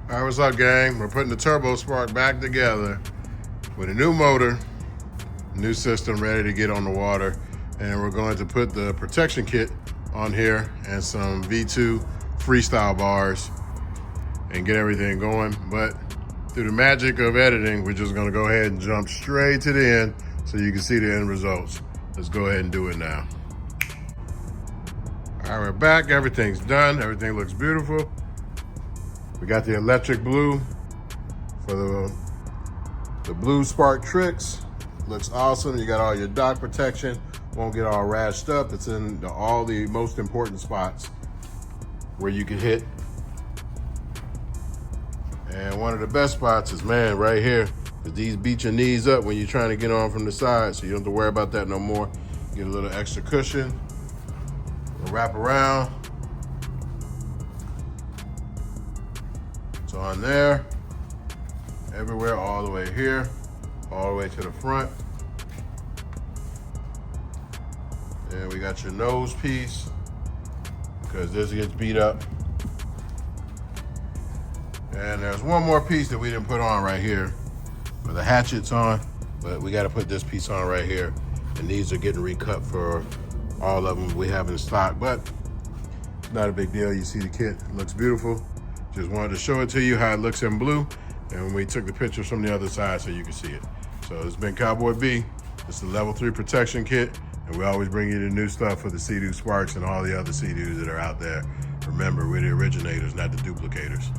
All right, what's up, gang? We're putting the turbo spark back together with a new motor, new system ready to get on the water, and we're going to put the protection kit on here and some V2 freestyle bars and get everything going. But through the magic of editing, we're just gonna go ahead and jump straight to the end so you can see the end results. Let's go ahead and do it now. All right, we're back. Everything's done. Everything looks beautiful. We got the electric blue for the blue spark Trixx. Looks awesome. You got all your dock protection. Won't get all rashed up. It's in all the most important spots where you can hit. And one of the best spots is, man, right here. These beat your knees up when you're trying to get on from the side, so you don't have to worry about that no more. Get a little extra cushion. Wrap around. It's on there, everywhere, all the way here, all the way to the front. And we got your nose piece, because this gets beat up. And there's one more piece that we didn't put on right here, where the hatchet's on, but we got to put this piece on right here. And these are getting recut for all of them we have in stock, but not a big deal. You see the kit, it looks beautiful. Just wanted to show it to you how it looks in blue, and we took the pictures from the other side so you can see it. So it's been Cowboy B. It's the level 3 protection kit, and we always bring you the new stuff for the Seadoo Sparks and all the other Seadoos that are out there. Remember, we're the originators, not the duplicators.